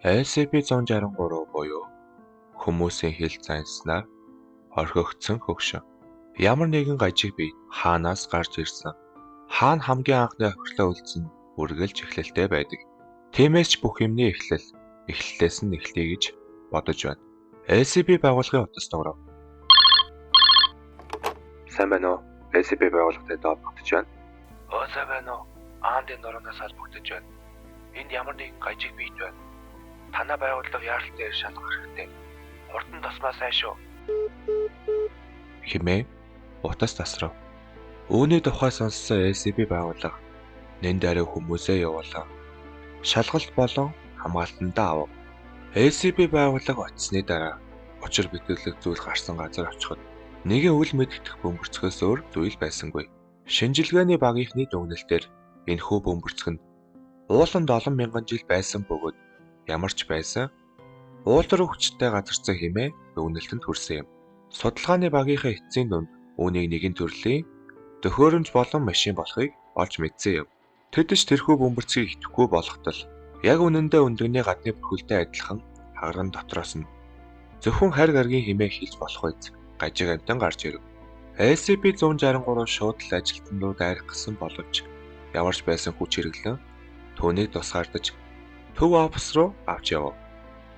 SCP-163 буюу хүмүүсийн хэл занснаар орхигдсон хөгшин. Ямар нэгэн гажиг бие хаанаас гарч ирсэн? Хаана хамгийн анхны хохирлоо үлдсэн үргэлж эхлэлтэй байдаг. Тиймээс ч бүх юмны эхлэлээс нь эхлэе гэж бодож байна. SCP байгууллагын утас дуурав. Сайн байна уу? SCP байгууллагатай холбогдож байна. Сайн байна уу? Аандын нуранаас холбогдож байна. Энд ямар нэгэн гажиг бие байна. Танай байгууллага яаралтай шалгах хэрэгтэй. Хурдан тасмаа сайн шүү. Хэмээн утас тасрав. Үүний тухай сонссон SCP байгууллага нэн даруй хүмүүсээ явуулан шалгалт болон хамгаалтандаа авав. SCP байгууллага очсны дараа учир бүтээлэг зүйл гарсан газар очиход нэгэн үл мэддэх бөмбөрцгөөс өөр зүйл байсангүй. Шинжилгээний багийнхны дүгнэлтээр энэхүү бөмбөрцөг нь ууланд олон мянган жил байсан бөгөөд ямар ч байсан уулар өвчтөй газарсан хэмээн дүгнэлтэнд хүрсэн юм. Судалгааны багийнхаа эцсийн дунд үүнийг нэгэн төрлийн төхөөрөмж болон машин болохыг олж мэдсэн юм. Тэд ч тэрхүү бөмбөрцгийг итгэхгүй болохтол яг үнэндээ өндөгний гадны бүрхэлтэй адилхан хагаран дотроос нь зөвхөн харь гаргийн хэмээн хэлж болох үз гажиг амтан гарч ирэв. SCP-163 шууд л ажилтнууд руу дайрах гэсэн боловч ямар ч байсан хүч хэрэглэн түүнийг тусгаардаж төв офис руу авч явав.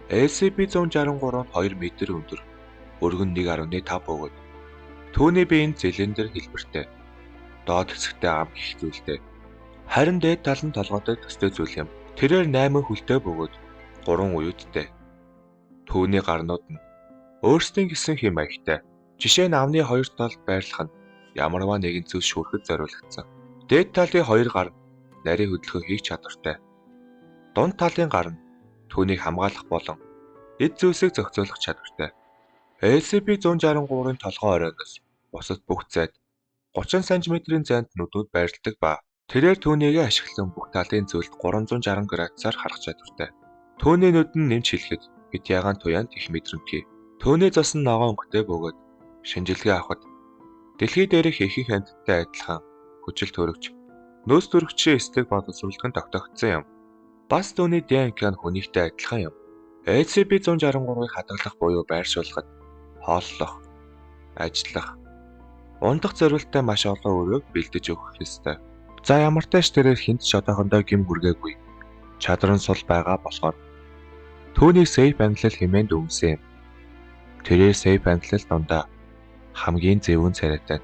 SCP-163 2 метр өндөр, өргөн 1.5 бөгөөд түүний бие нь цилиндр хэлбэртэй, доод хэсэгтээ ам гих зүйлтэй. Харин дээд тал нь толгойтой төстэй зүйл юм. Тэрээр 8 хөлтэй бөгөөд 3 уюуттай. Түүний гарнууд нь өөрсдийн гэсэн хэм маягтай. Жишээ нь амны хоёр талд байрлах нь ямарваа нэгэн зүйл шүүрхэд зориулагдсан. Дээд талын хоёр гар нарийн хөдөлгөөн хийх чадвартай. Дунд талын гар нь түүнийг хамгаалах болон эд зүйлсийг зохицуулах чадвартай. SCP-163-ын толгой оройноос бусад бүх зайд 30 см-ийн зайд нүдүүд байрладаг ба тэрээр түүнийг ашиглан бүх талын зүйлд 360 градусаар харах чадвартай. Түүний нүд нь нэмж хэлэхэд хэд ягаан туяанд их мэдрэмтгий. Түүний цус нь ногоон өнгөтэй бөгөөд шинжилгээ авахад дэлхий дээрх ихэнх амьтдтай адилхан хүчил төрөгч, нөөц төрөгчийн эсдэг боловсруулалтын тогтогдсон юм. Бас түүний ДНК нь хүнийхтэй адилхан юм. SCP-163-ыг хадгалах буюу байршуулахад хооллох, ажиллах, ундах зорилттой маш олон өрөөг бэлдэж өгөх ёстой. За ямар ч тааш тэрээр хинт ч одоохондоо гим хүргээгүй. Чадвар нь сул байгаа болохоор түүнийг сейф англил хэмээн дүгнсэн юм. Тэрээр сейф англил дундаа хамгийн зөвүүн царайтай